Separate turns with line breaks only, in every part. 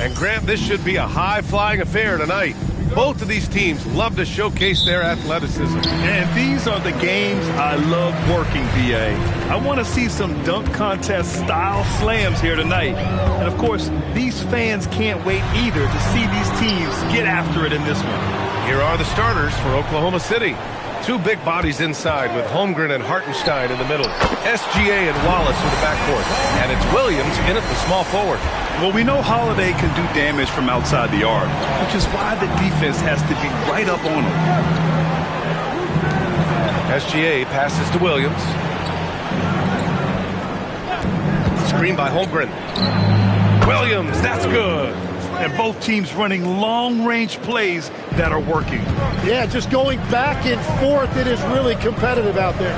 And Grant, this should be a high-flying affair tonight. Both of these teams love to showcase their athleticism.
And these are the games I love working, VA. I want to see some dunk contest style slams here tonight. And of course, these fans can't wait either to see these teams get after it in this one.
Here are the starters for Oklahoma City. Two big bodies inside with Holmgren and Hartenstein in the middle. SGA and Wallace in the backcourt. And it's Williams in at the small forward.
Well, we know Holiday can do damage from outside the arc, which is why the defense has to be right up on him.
SGA passes to Williams. Screen by Holmgren. Williams, that's good.
And both teams running long-range plays that are working.
Yeah, just going back and forth. It is really competitive out there.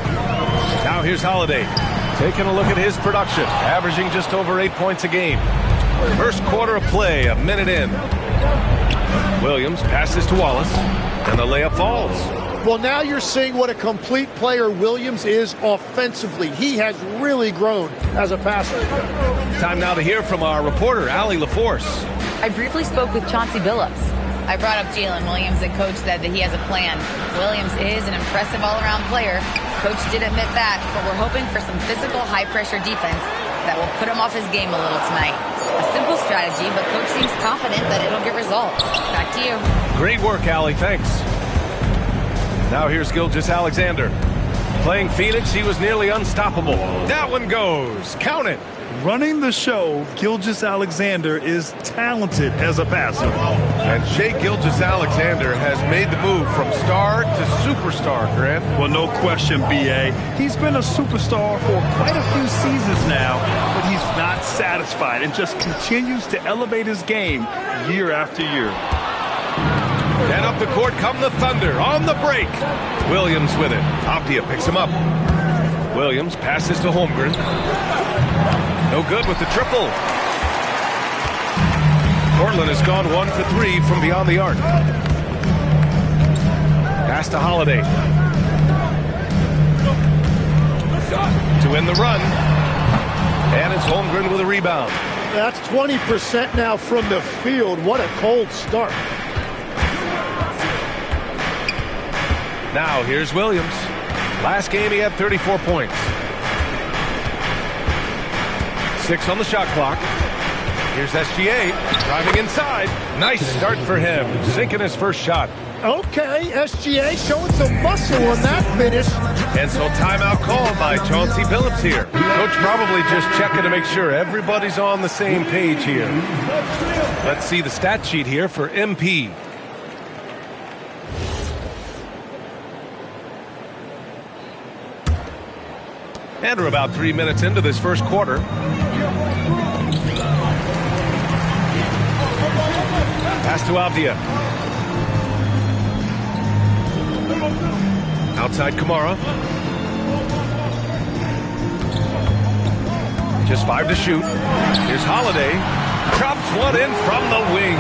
Now here's Holiday. Taking a look at his production. Averaging just over 8 points a game. First quarter of play, a minute in. Williams passes to Wallace. And the layup falls.
Well, now you're seeing what a complete player Williams is offensively. He has really grown as a passer.
Time now to hear from our reporter, Allie LaForce.
I briefly spoke with Chauncey Billups. I brought up Jalen Williams, and Coach said that he has a plan. Williams is an impressive all-around player. Coach did admit that, but we're hoping for some physical, high-pressure defense that will put him off his game a little tonight. A simple strategy, but Coach seems confident that it'll get results. Back to you.
Great work, Allie. Thanks. Now here's Gilgeous-Alexander. Playing Phoenix, he was nearly unstoppable. That one goes. Count it.
Running the show, Gilgeous-Alexander is talented as a passer.
And Shai Gilgeous-Alexander has made the move from star to superstar, Grant.
Well, no question, B.A. He's been a superstar for quite a few seasons now, but he's not satisfied and just continues to elevate his game year after year.
And up the court come the Thunder on the break. Williams with it. Avdia picks him up. Williams passes to Holmgren. No good with the triple. Portland has gone 1 for 3 from beyond the arc. Pass to Holiday. To win the run. And it's Holmgren with a rebound.
That's 20% now from the field. What a cold start.
Now here's Williams. Last game he had 34 points. 6 on the shot clock. Here's SGA driving inside. Nice start for him. Sinking his first shot.
Okay, SGA showing some muscle on that finish.
And so timeout called by Chauncey Billups here. Coach probably just checking to make sure everybody's on the same page here. Let's see the stat sheet here for MP. And we're about 3 minutes into this first quarter. Pass to Avdia. Outside Kamara. Just 5 to shoot. Here's Holiday. Drops one in from the wing.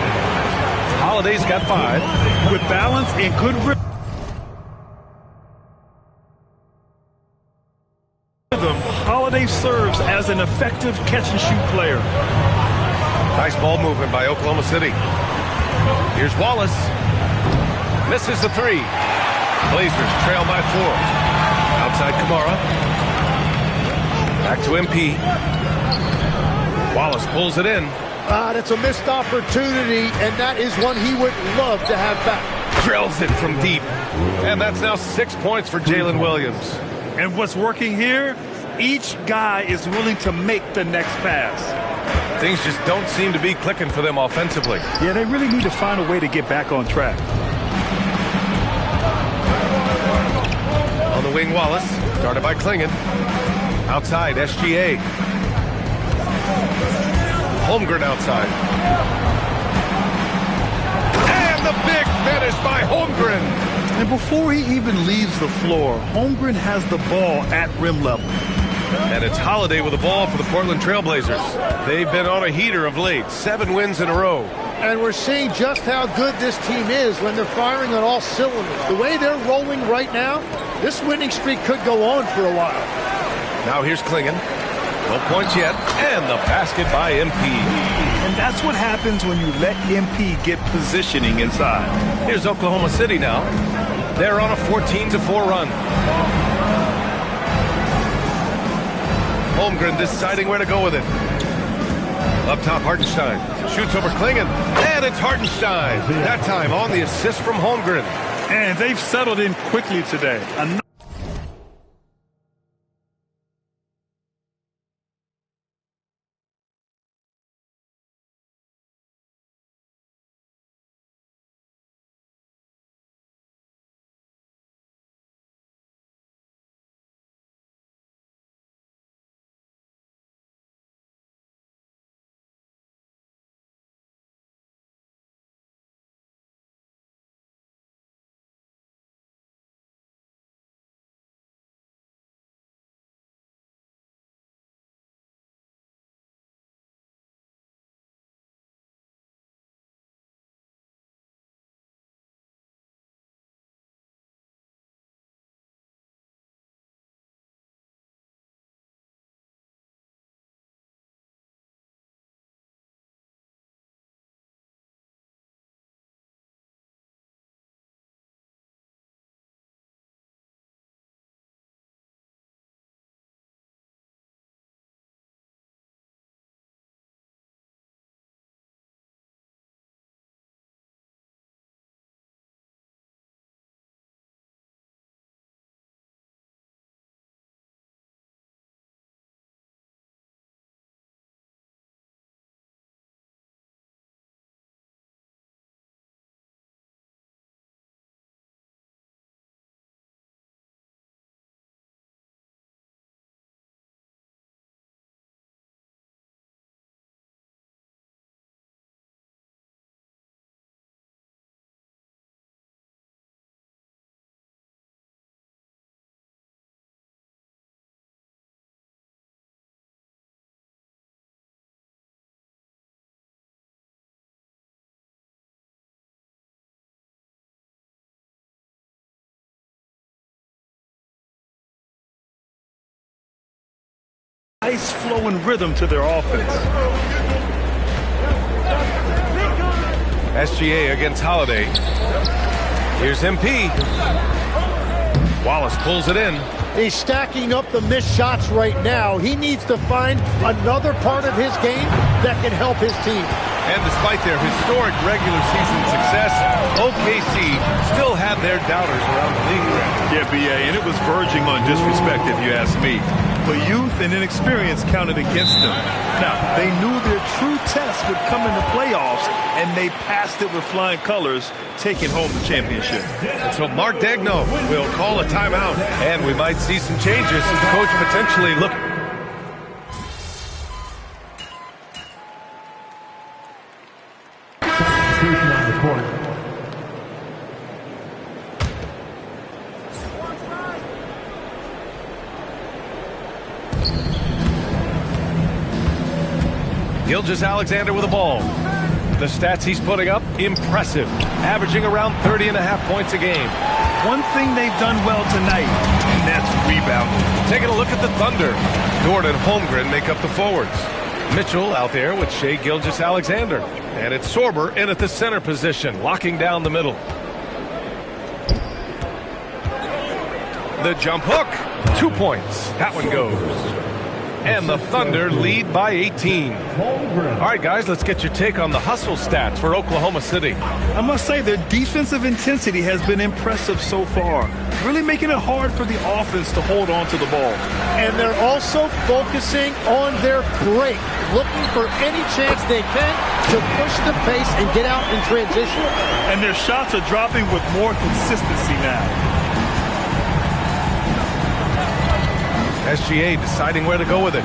Holiday's got 5.
With balance and good rhythm, Holiday serves as an effective catch-and-shoot player.
Nice ball movement by Oklahoma City. Here's Wallace. Misses the 3. Blazers trail by 4. Outside Kamara. Back to MP. Wallace pulls it in.
That's a missed opportunity, and that is one he would love to have back.
Drills it from deep. And that's now 6 points for Jalen Williams.
And what's working here? Each guy is willing to make the next pass.
Things just don't seem to be clicking for them offensively.
Yeah, they really need to find a way to get back on track.
On the wing, Wallace. Started by Klingon. Outside, SGA. Holmgren outside. And the big finish by Holmgren.
And before he even leaves the floor, Holmgren has the ball at rim level.
And it's Holiday with the ball for the Portland Trailblazers. They've been on a heater of late. 7 wins in a row.
And we're seeing just how good this team is when they're firing on all cylinders. The way they're rolling right now, this winning streak could go on for a while.
Now here's Klingon. No points yet. And the basket by MP.
And that's what happens when you let MP get positioning inside.
Here's Oklahoma City now. They're on a 14-4 run. Holmgren deciding where to go with it. Up top, Hartenstein. Shoots over Klingen. And it's Hartenstein. That time on the assist from Holmgren.
And they've settled in quickly today. Nice flowing rhythm to their offense.
SGA against Holiday. Here's MP. Wallace pulls it in.
He's stacking up the missed shots right now. He needs to find another part of his game that can help his team.
And despite their historic regular season success, OKC still had their doubters around the league.
Yeah, BA, and it was verging on disrespect if you ask me. But youth and inexperience counted against them. Now, they knew their true test would come in the playoffs, and they passed it with flying colors, taking home the championship.
And so Mark Daigneault will call a timeout, and we might see some changes. Coach potentially look.
On the court.
Gilgeous-Alexander with the ball. The stats he's putting up, impressive. Averaging around 30.5 points a game.
One thing they've done well tonight, and that's rebounding.
Taking a look at the Thunder. Dort and Holmgren make up the forwards. Mitchell out there with Shai Gilgeous-Alexander. And it's Sorber in at the center position, locking down the middle. The jump hook, 2 points. That one goes. And the Thunder lead by 18. All right, guys, let's get your take on the hustle stats for Oklahoma City.
I must say their defensive intensity has been impressive so far, really making it hard for the offense to hold on to the ball.
And they're also focusing on their break, looking for any chance they can to push the pace and get out in transition.
And their shots are dropping with more consistency now.
SGA deciding where to go with it.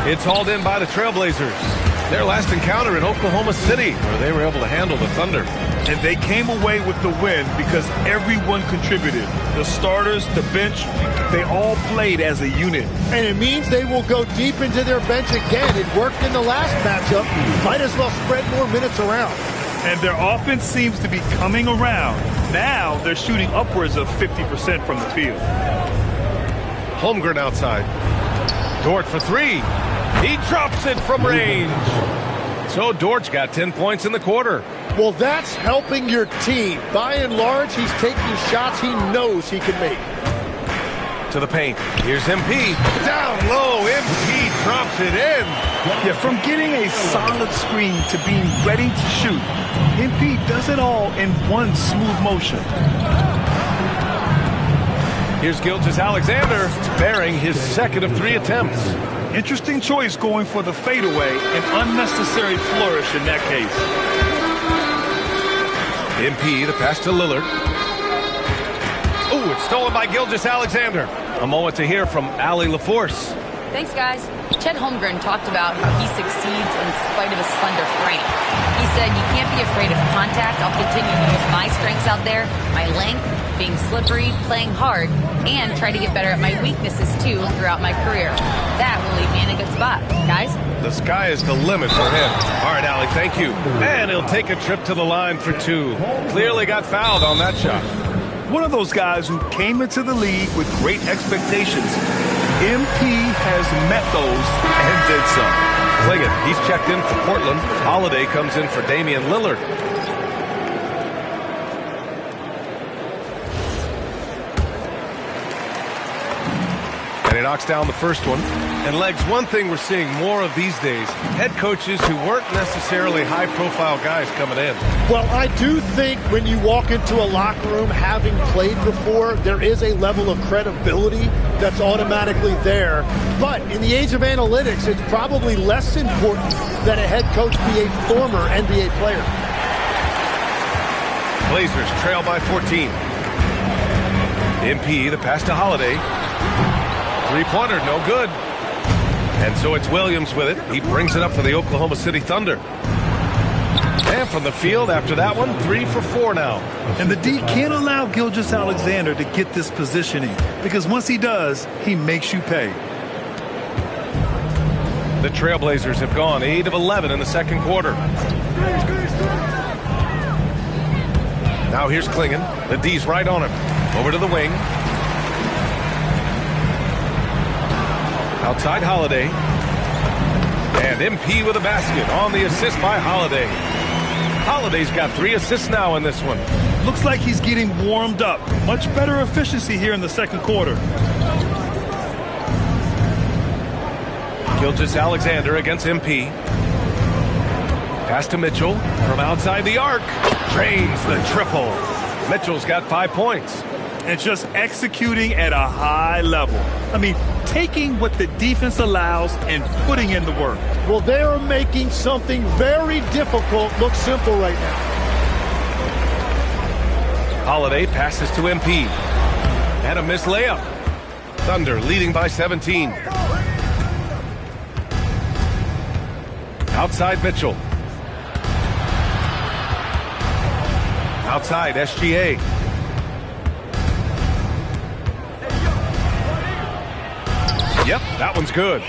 It's hauled in by the Trailblazers. Their last encounter in Oklahoma City, where they were able to handle the Thunder.
And they came away with the win because everyone contributed. The starters, the bench, they all played as a unit.
And it means they will go deep into their bench again. It worked in the last matchup. Might as well spread more minutes around.
And their offense seems to be coming around. Now they're shooting upwards of 50% from the field.
Holmgren outside. Dort for three. He drops it from range. So Dortch got 10 points in the quarter.
Well, that's helping your team. By and large, he's taking shots he knows he can make.
To the paint. Here's MP. Down low. MP drops it in.
Yeah, from getting a solid screen to being ready to shoot, MP does it all in one smooth motion.
Here's Gilgeous-Alexander bearing his second of 3 attempts.
Interesting choice going for the fadeaway, an unnecessary flourish in that case.
MP, the pass to Lillard. Oh, it's stolen by Gilgeous-Alexander. A moment to hear from Allie LaForce.
Thanks, guys. Chet Holmgren talked about how he succeeds in spite of his slender frame. He said, you can't be afraid of contact. I'll continue to use my strengths out there, my length, being slippery, playing hard, and try to get better at my weaknesses, too, throughout my career. That will leave me in a good spot. Guys?
The sky is the limit for him. All right, Allie, thank you. And he'll take a trip to the line for 2. Clearly got fouled on that shot.
One of those guys who came into the league with great expectations. MP has met those and did so.
Clingan, he's checked in for Portland. Holiday comes in for Damian Lillard. And he knocks down the first one. And Legs, one thing we're seeing more of these days, head coaches who weren't necessarily high-profile guys coming in.
Well, I do think when you walk into a locker room having played before, there is a level of credibility that's automatically there. But in the age of analytics, it's probably less important that a head coach be a former NBA player.
Blazers trail by 14. MP, the pass to Holiday. Three-pointer, no good. And so it's Williams with it. He brings it up for the Oklahoma City Thunder. And from the field after that one, 3 for 4 now.
And the D can't allow Gilgeous-Alexander to get this positioning, because once he does, he makes you pay.
The Trailblazers have gone 8 of 11 in the second quarter. Now here's Clingan. The D's right on him. Over to the wing. Outside Holiday. And MP with a basket on the assist by Holiday. Holiday's got 3 assists now in this one.
Looks like he's getting warmed up. Much better efficiency here in the second quarter.
Gilgeous-Alexander against MP. Pass to Mitchell from outside the arc. Drains the triple. Mitchell's got 5 points.
And just executing at a high level. I mean, taking what the defense allows and putting in the work.
Well, they are making something very difficult look simple right now.
Holiday passes to MP. And a missed layup. Thunder leading by 17. Outside Mitchell. Outside SGA. Yep, that one's good.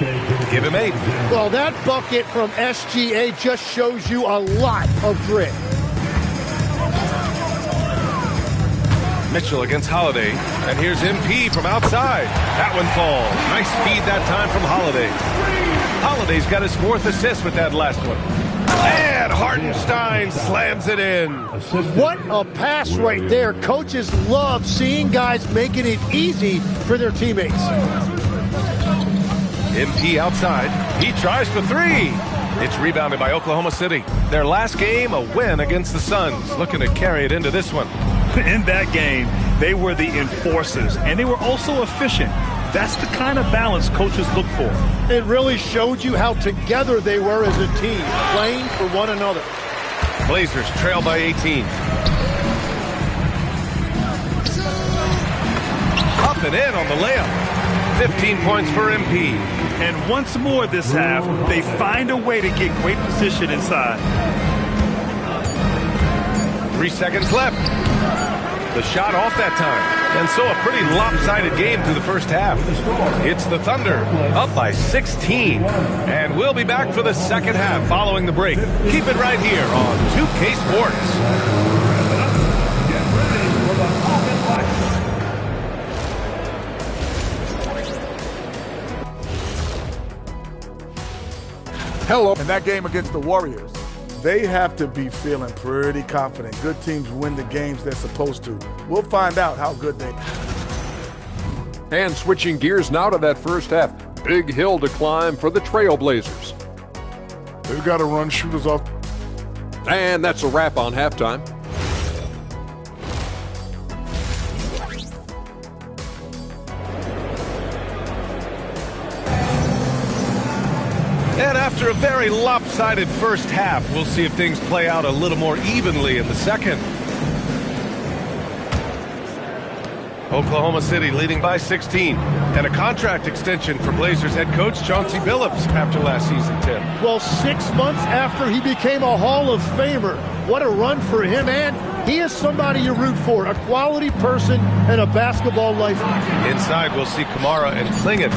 Give him 8.
Well, that bucket from SGA just shows you a lot of grit.
Mitchell against Holiday. And here's MP from outside. That one falls. Nice feed that time from Holiday. Holiday's got his 4th assist with that last one. And Hartenstein slams it in.
What a pass right there. Coaches love seeing guys making it easy for their teammates.
MP outside. He tries for 3. It's rebounded by Oklahoma City. Their last game, a win against the Suns. Looking to carry it into this one.
In that game, they were the enforcers, and they were also efficient. That's the kind of balance coaches look for.
It really showed you how together they were as a team, playing for one another.
Blazers trail by 18. Up and in on the layup. 15 points for MP.
And once more this half, they find a way to get great position inside.
3 seconds left. The shot off that time. And so a pretty lopsided game through the first half. It's the Thunder up by 16. And we'll be back for the second half following the break. Keep it right here on 2K Sports.
Hello. In that game against the Warriors, they have to be feeling pretty confident. Good teams win the games they're supposed to. We'll find out how good they are.
And switching gears now to that first half. Big hill to climb for the Trailblazers.
They've got to run shooters off.
And that's a wrap on halftime.
And after a very lopsided first half, we'll see if things play out a little more evenly in the second. Oklahoma City leading by 16. And a contract extension for Blazers head coach Chauncey Billups after last season, Tim.
Well, 6 months after he became a Hall of Famer, what a run for him. And he is somebody you root for, a quality person and a basketball lifer.
Inside, we'll see Kamara and Klingon.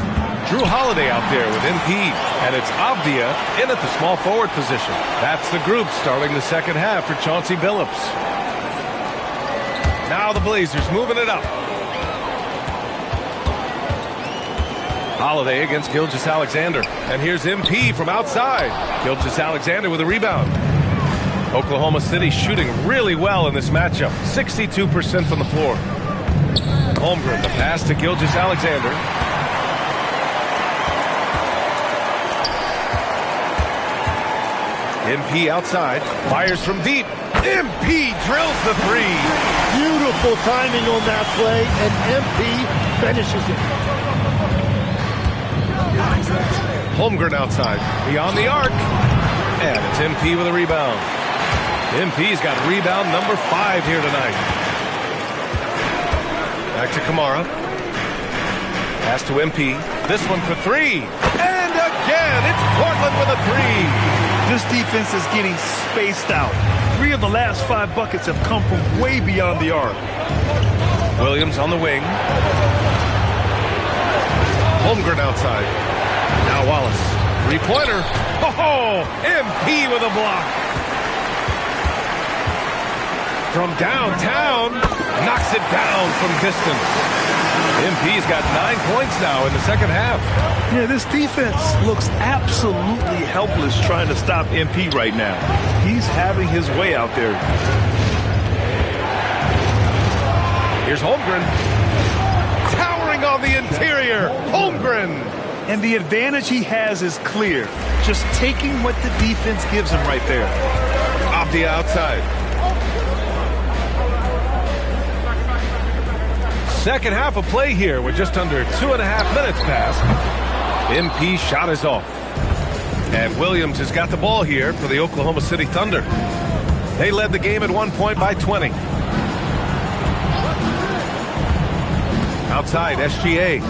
Drew Holiday out there with MP, and it's Avdia in at the small forward position. That's the group starting the second half for Chauncey Billups. Now the Blazers moving it up. Holiday against Gilgeous-Alexander, and here's MP from outside. Gilgeous-Alexander with a rebound. Oklahoma City shooting really well in this matchup, 62% from the floor. Holmgren, the pass to Gilgeous-Alexander. MP outside, fires from deep. MP drills the three.
Beautiful timing on that play, and MP finishes it.
Holmgren outside, beyond the arc. And it's MP with a rebound. MP's got rebound number 5 here tonight. Back to Kamara. Pass to MP. This one for 3. And again, it's Portland with a 3.
This defense is getting spaced out. 3 of the last 5 buckets have come from way beyond the arc.
Williams on the wing. Holmgren outside. Now Wallace. Three-pointer. Oh, MP with a block. From downtown. Knocks it down from distance. MP's got 9 points now in the second half.
Yeah, this defense looks absolutely helpless trying to stop MP right now. He's having his way out there.
Here's Holmgren. Towering on the interior. Holmgren.
And the advantage he has is clear. Just taking what the defense gives him right there.
Off the outside. Second half of play here with just under 2.5 minutes passed. MP's shot is off. And Williams has got the ball here for the Oklahoma City Thunder. They led the game at 1 point by 20. Outside, SGA.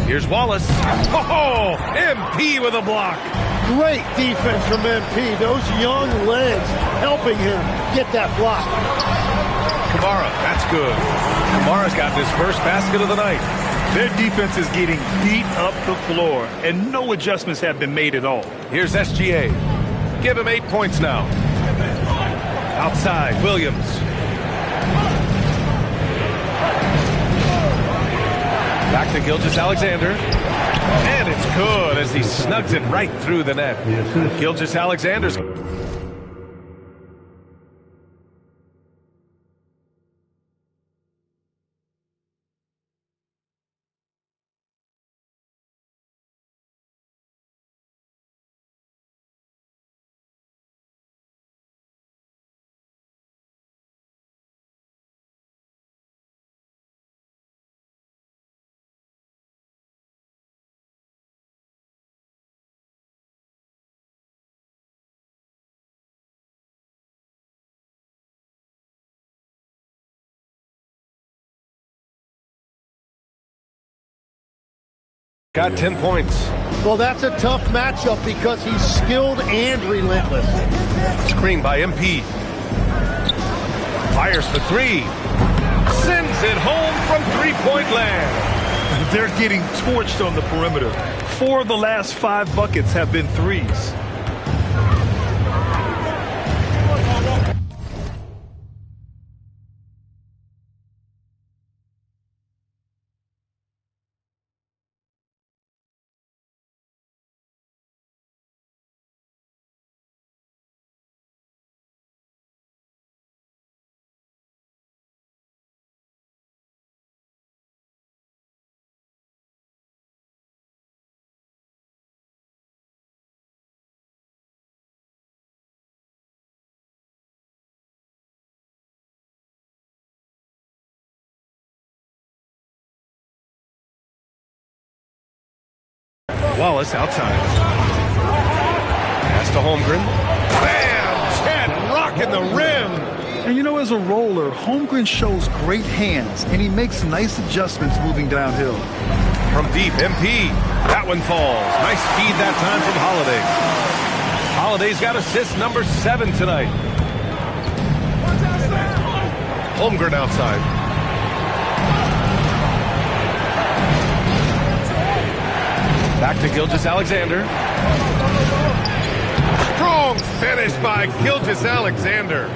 Here's Wallace. Oh, MP with a block.
Great defense from MP. Those young legs helping him get that block.
Kamara, that's good. Kamara's got his first basket of the night.
Their defense is getting beat up the floor, and no adjustments have been made at all.
Here's SGA. Give him 8 points now. Outside, Williams. Back to Gilgeous-Alexander. And it's good as he snugs it right through the net. Gilgeous-Alexander's got 10 points.
Well, that's a tough matchup because he's skilled and relentless.
Screen by MP. Fires for 3. Sends it home from three-point land.
They're getting torched on the perimeter. 4 of the last 5 buckets have been threes.
Wallace outside. Pass to Holmgren. Bam! Chet rocking the rim.
And you know, as a roller, Holmgren shows great hands, and he makes nice adjustments moving downhill.
From deep, MP. That one falls. Nice feed that time from Holiday. Holiday's got assist number 7 tonight. Holmgren outside. Back to Gilgeous-Alexander. Strong finish by Gilgeous-Alexander.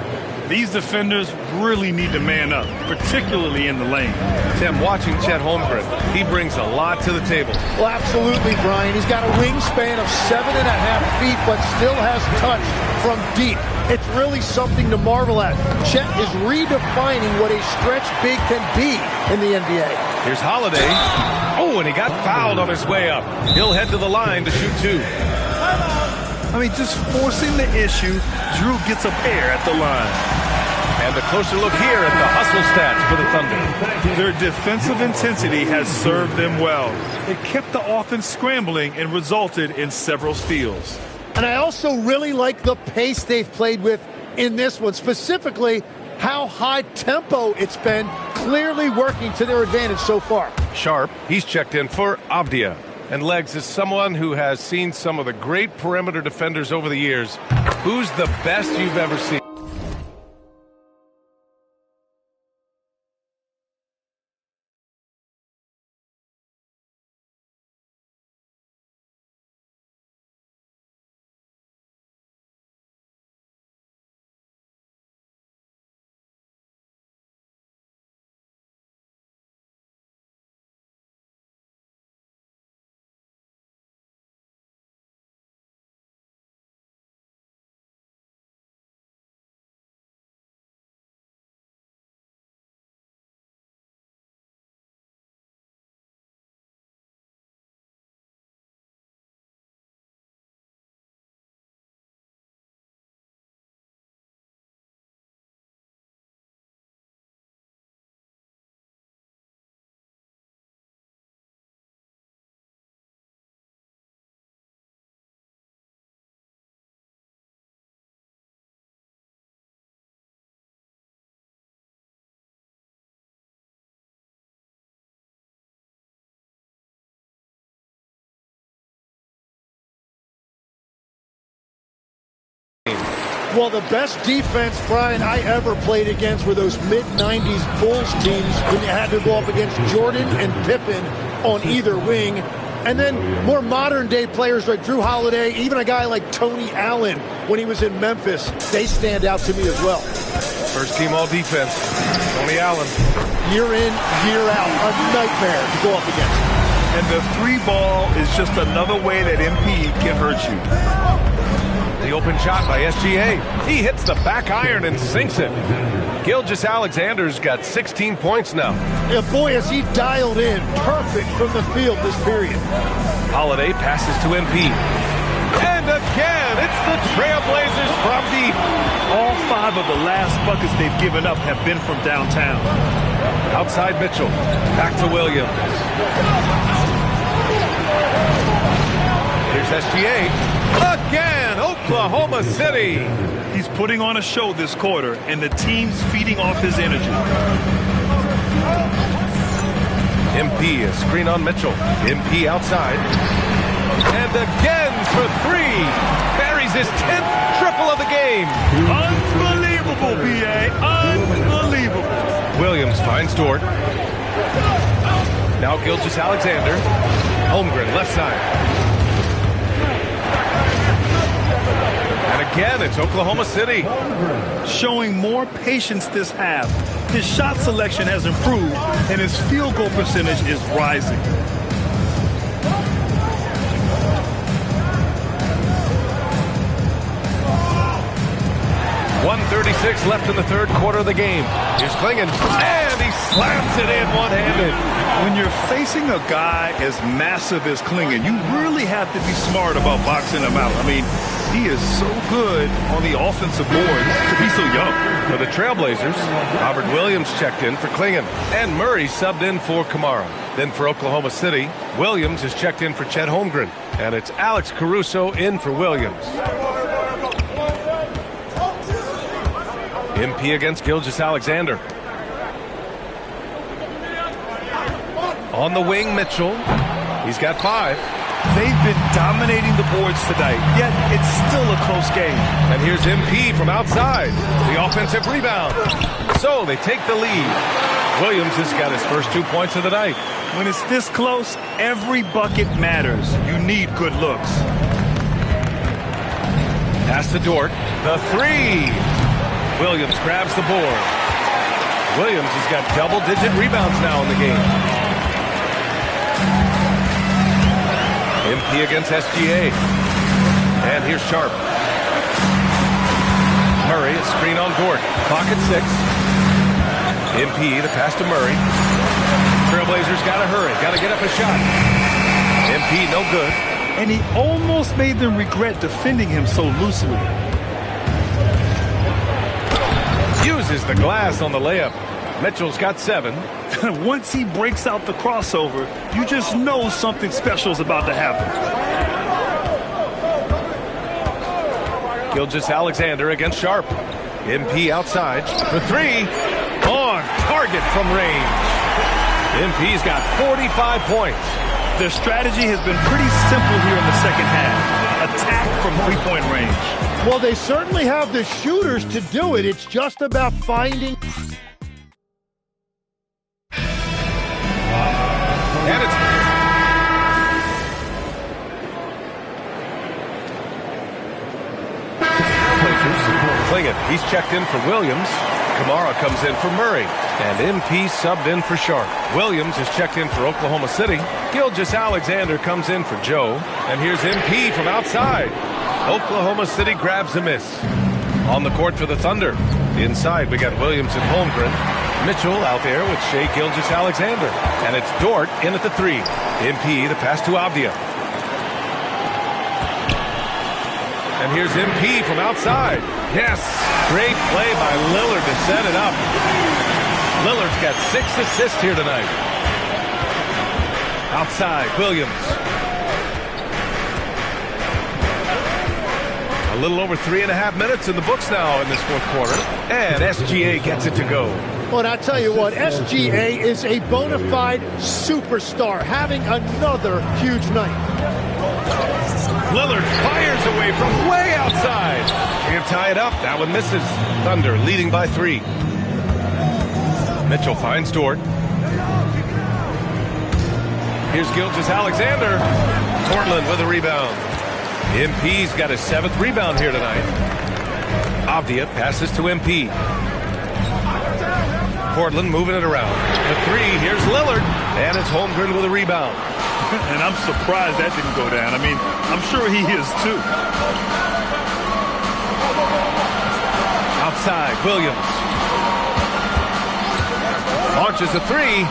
These defenders really need to man up, particularly in the lane.
Tim, watching Chet Holmgren, he brings a lot to the table.
Well, absolutely, Brian. He's got a wingspan of 7.5 feet, but still has touch from deep. It's really something to marvel at. Chet is redefining what a stretch big can be in the NBA.
Here's Holiday. Oh, and he got fouled on his way up. He'll head to the line to shoot 2.
I mean, just forcing the issue, Drew gets a pair at the line.
And a closer look here at the hustle stats for the Thunder.
Their defensive intensity has served them well. It kept the offense scrambling and resulted in several steals.
And I also really like the pace they've played with in this one, specifically how high tempo it's been, clearly working to their advantage so far.
Sharp, he's checked in for Avdia. And Legs is someone who has seen some of the great perimeter defenders over the years. Who's the best you've ever seen?
Well, the best defense, Brian, I ever played against were those mid-90s Bulls teams when you had to go up against Jordan and Pippen on either wing. And then more modern-day players like Drew Holiday, even a guy like Tony Allen when he was in Memphis, they stand out to me as well.
First team all defense, Tony Allen.
Year in, year out, a nightmare to go up against.
And the 3-ball is just another way that MP can hurt you.
The open shot by SGA. He hits the back iron and sinks it. Gilgeous-Alexander's got 16 points now.
Yeah, boy, has he dialed in. Perfect from the field this period.
Holiday passes to MP. And again, it's the Trailblazers from deep.
All 5 of the last buckets they've given up have been from downtown.
Outside Mitchell. Back to Williams. Here's SGA. Again, Oklahoma City.
He's putting on a show this quarter, and the team's feeding off his energy.
MP, a screen on Mitchell. MP outside. And again for 3. Buries his 10th triple of the game.
Unbelievable, B.A. Unbelievable.
Williams finds Dort. Now Gilgeous-Alexander. Holmgren, left side. And again, it's Oklahoma City.
Showing more patience this half. His shot selection has improved, and his field goal percentage is rising.
1:36 left in the third quarter of the game. Here's Klingon, and he slams it in one-handed.
When you're facing a guy as massive as Klingon, you really have to be smart about boxing him out. I mean, he is so good on the offensive boards to be so young.
For the Trailblazers, Robert Williams checked in for Klingon, and Murray subbed in for Kamara. Then for Oklahoma City, Williams is checked in for Chet Holmgren, and it's Alex Caruso in for Williams. MP against Gilgeous-Alexander. On the wing, Mitchell. He's got 5.
They've been dominating the boards tonight, yet it's still a close game.
And here's MP from outside. The offensive rebound. So they take the lead. Williams has got his first 2 points of the night.
When it's this close, every bucket matters. You need good looks.
Pass to Dort. The 3. Williams grabs the board. Williams has got double-digit rebounds now in the game. MP against SGA. And here's Sharp. Murray, a screen on Dort. Clock at 6. MP, the pass to Murray. Trailblazers got to hurry. Got to get up a shot. MP, no good.
And he almost made them regret defending him so loosely.
Uses the glass on the layup. Mitchell's got 7.
Once he breaks out the crossover, you just know something special is about to happen.
Gilgeous-Alexander against Sharp. MP outside for 3. On target from range. MP's got 45 points.
Their strategy has been pretty simple here in the second half. Attack from three-point range.
Well, they certainly have the shooters to do it. It's just about finding...
And it's... Klingon, he's checked in for Williams. Kamara comes in for Murray. And MP subbed in for Sharp. Williams is checked in for Oklahoma City. Gilgeous-Alexander comes in for Joe. And here's MP from outside. Oklahoma City grabs a miss. On the court for the Thunder. Inside, we got Williams and Holmgren. Mitchell out there with Shai Gilgeous-Alexander. And it's Dort in at the 3. MP, the pass to Avdia. And here's MP from outside. Yes, great play by Lillard to set it up. Lillard's got 6 assists here tonight. Outside, Williams. A little over 3.5 minutes in the books now in this fourth quarter. And SGA gets it to go.
Well, and I tell you what, SGA is a bona fide superstar, having another huge night.
Lillard fires away from way outside. Can't tie it up. That one misses. Thunder leading by 3. Mitchell finds Dort. Here's Gilgeous-Alexander. Portland with a rebound. MP's got his 7th rebound here tonight. Avdia passes to MP. Portland moving it around. The 3, here's Lillard. And it's Holmgren with a rebound.
And I'm surprised that didn't go down. I mean, I'm sure he is too.
Outside, Williams. Launches a 3.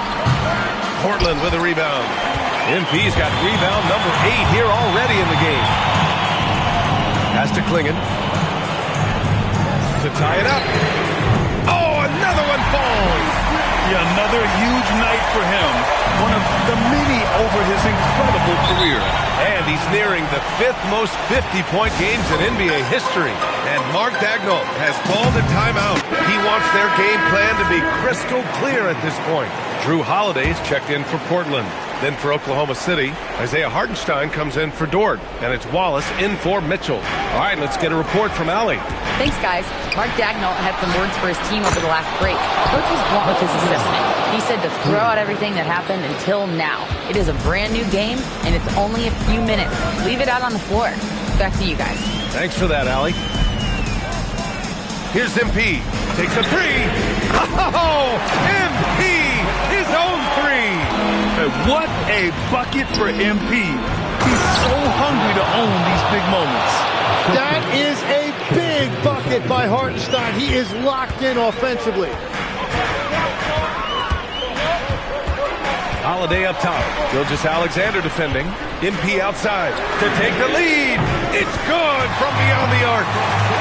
Portland with a rebound. MP's got rebound number 8 here already in the game. Pass to Klingon. To tie it up. Oh, another one falls.
Yeah, another huge night for him. One of the many over his incredible career.
And he's nearing the 5th most 50-point games in NBA history. And Mark Daigneault has called a timeout. He wants their game plan to be crystal clear at this point. Drew Holiday's checked in for Portland. Then for Oklahoma City, Isaiah Hartenstein comes in for Dort. And it's Wallace in for Mitchell. All right, let's get a report from Allie.
Thanks, guys. Mark Daigneault had some words for his team over the last break. Coach was blunt with his assessment. He said to throw out everything that happened until now. It is a brand new game, and it's only a few minutes. Leave it out on the floor. Back to you guys.
Thanks for that, Allie. Here's MP. Takes a 3. Oh, MP! His own 3.
What a bucket for MP. He's so hungry to own these big moments.
That is a big bucket it by Hartenstein. He is locked in offensively.
Holiday up top. Gilgeous-Alexander defending. MP outside to take the lead. It's good from beyond the arc.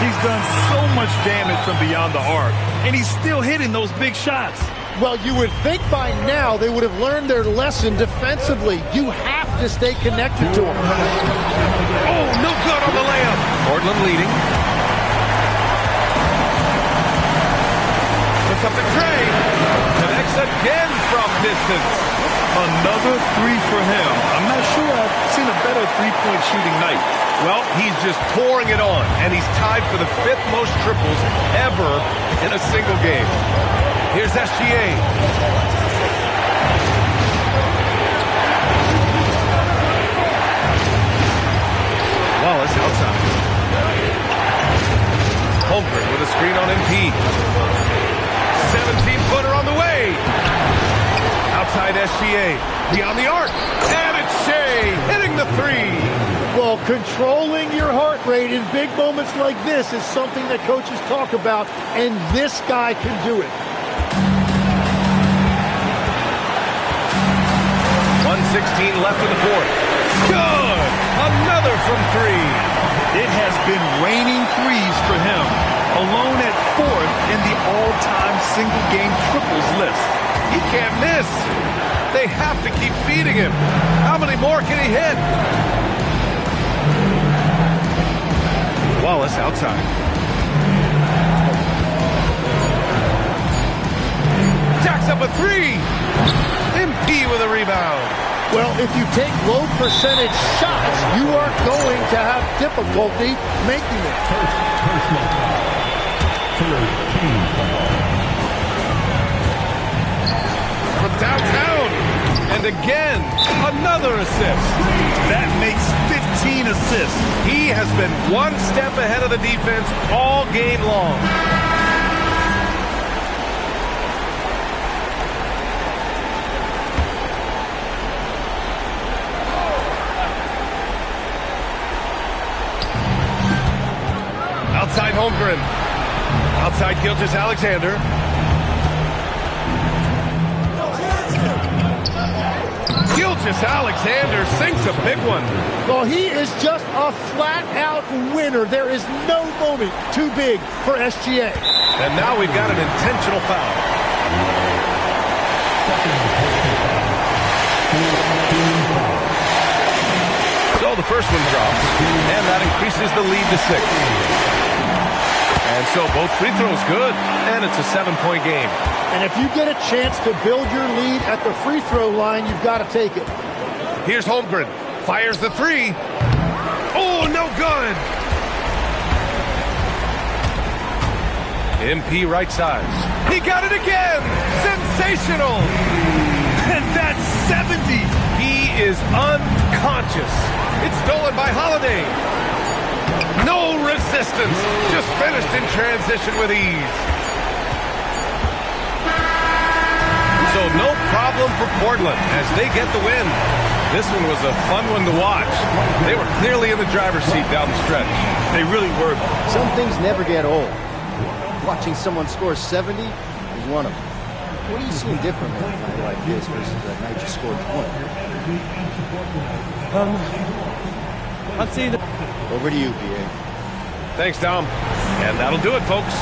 He's done so much damage from beyond the arc, and he's still hitting those big shots.
Well, you would think by now they would have learned their lesson defensively. You have to stay connected to him.
Oh, no good on the layup. Portland leading. Puts up the tray. Connects again from distance.
Another three for him. I'm not sure I've seen a better three-point shooting night.
Well, he's just pouring it on, and he's tied for the 5th most triples ever in a single game. Here's SGA. Wallace outside. Holmgren with a screen on MP. 17-footer on the way. Outside SGA. Beyond the arc. And it's Shea hitting the three.
Well, controlling your heart rate in big moments like this is something that coaches talk about, and this guy can do it.
1:16 left in the fourth. Good! Another from three.
It has been raining threes for him, alone at 4th in the all-time single-game triples list.
He can't miss. They have to keep feeding him. How many more can he hit? Wallace outside. Jacks up a three. MP with a rebound.
Well, if you take low percentage shots, you are going to have difficulty making it.
From downtown. And again, another assist.
That makes 15 assists.
He has been one step ahead of the defense all game long. Outside Holmgren. Outside Gilgeous-Alexander. Gilgeous-Alexander sinks a big one.
Well, he is just a flat-out winner. There is no moment too big for SGA.
And now we've got an intentional foul. So the first one drops, and that increases the lead to 6. And so both free throws good, and it's a 7-point game.
And if you get a chance to build your lead at the free throw line, you've got to take it.
Here's Holmgren. Fires the three. Oh, no good. MP right side. He got it again. Sensational.
And that's 70.
He is unconscious. It's stolen by Holiday. No resistance. Just finished in transition with ease. So no problem for Portland as they get the win. This one was a fun one to watch. They were clearly in the driver's seat down the stretch.
They really were.
Some things never get old. Watching someone score 70 is one of them. What are you seeing differently on a night like this versus that night you scored 20?
I'm seeing the...
Over to you, BA.
Thanks, Tom. And that'll do it, folks.